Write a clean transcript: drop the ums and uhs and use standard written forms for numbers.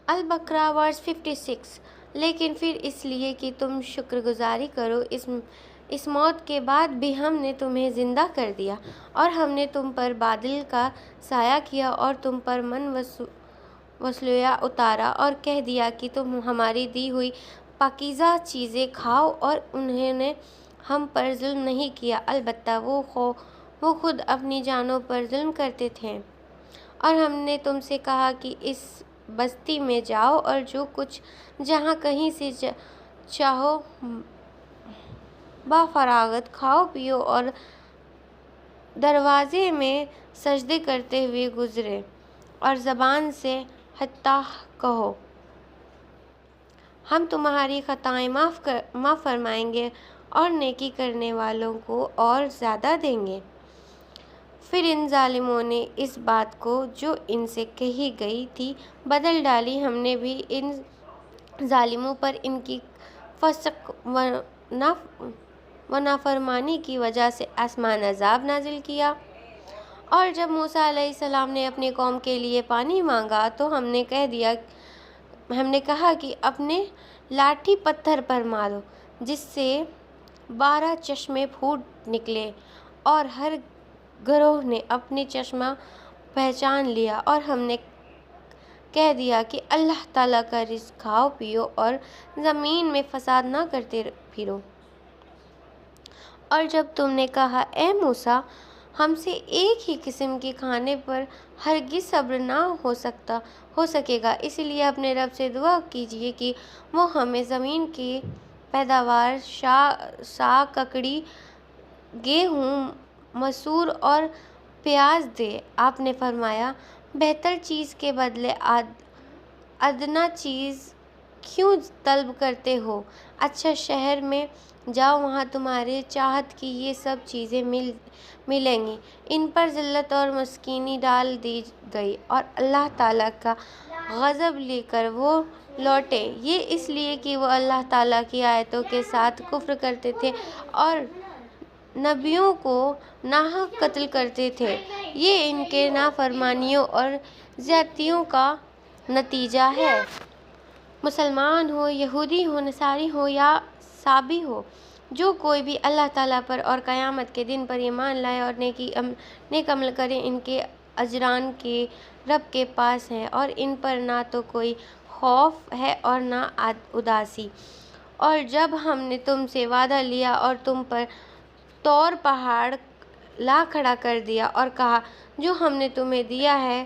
البقرہ ورس 56۔ لیکن پھر اس لیے کہ تم شکر گزاری کرو، اس موت کے بعد بھی ہم نے تمہیں زندہ کر دیا، اور ہم نے تم پر بادل کا سایہ کیا اور تم پر من وسلویہ اتارا اور کہہ دیا کہ تم ہماری دی ہوئی پاکیزہ چیزیں کھاؤ، اور انہوں نے ہم پر ظلم نہیں کیا، البتہ وہ خود اپنی جانوں پر ظلم کرتے تھے۔ اور ہم نے تم سے کہا کہ اس بستی میں جاؤ اور جو کچھ جہاں کہیں سے چاہو بفراغت کھاؤ پیو اور دروازے میں سجدے کرتے ہوئے گزرو اور زبان سے حتیٰ کہو ہم تمہاری خطائیں معاف فرمائیں گے اور نیکی کرنے والوں کو اور زیادہ دیں گے۔ پھر ان ظالموں نے اس بات کو جو ان سے کہی گئی تھی بدل ڈالی، ہم نے بھی ان ظالموں پر ان کی فسق و نافرمانی کی وجہ سے آسمانی عذاب نازل کیا۔ اور جب موسیٰ علیہ السلام نے اپنی قوم کے لیے پانی مانگا تو ہم نے کہا کہ اپنے لاٹھی پتھر پر مارو، جس سے 12 چشمے پھوٹ نکلے، اور ہر گروہ نے اپنا چشمہ پہچان لیا، اور ہم نے کہہ دیا کہ اللہ تعالیٰ کا رزق کھاؤ پیو اور زمین میں فساد نہ کرتے پھرو۔ اور جب تم نے کہا اے موسیٰ، ہم سے ایک ہی قسم کے کھانے پر ہرگز صبر نہ ہو سکے گا، اس لیے اپنے رب سے دعا کیجیے کہ وہ ہمیں زمین کی پیداوار ساگ، ککڑی، گیہوں، مسور اور پیاز دے۔ آپ نے فرمایا، بہتر چیز کے بدلے ادنیٰ چیز کیوں طلب کرتے ہو؟ اچھا شہر میں جاؤ، وہاں تمہاری چاہت کی یہ سب چیزیں ملیں گی۔ ان پر ذلت اور مسکینی ڈال دی گئی اور اللہ تعالیٰ کا غضب لے کر وہ لوٹے، یہ اس لیے کہ وہ اللہ تعالیٰ کی آیتوں کے ساتھ کفر کرتے تھے اور نبیوں کو ناحق قتل کرتے تھے۔ یہ ان کی نافرمانیوں اور زیادتیوں کا نتیجہ ہے۔ مسلمان ہو، یہودی ہو، نصاری ہو یا سابی ہو، جو کوئی بھی اللہ تعالیٰ پر اور قیامت کے دن پر ایمان لائے اور نیک عمل کرے، ان کے اجران کے رب کے پاس ہیں، اور ان پر نہ تو کوئی خوف ہے اور نہ اداسی۔ اور جب ہم نے تم سے وعدہ لیا اور تم پر طور پہاڑ لا کھڑا کر دیا اور کہا جو ہم نے تمہیں دیا ہے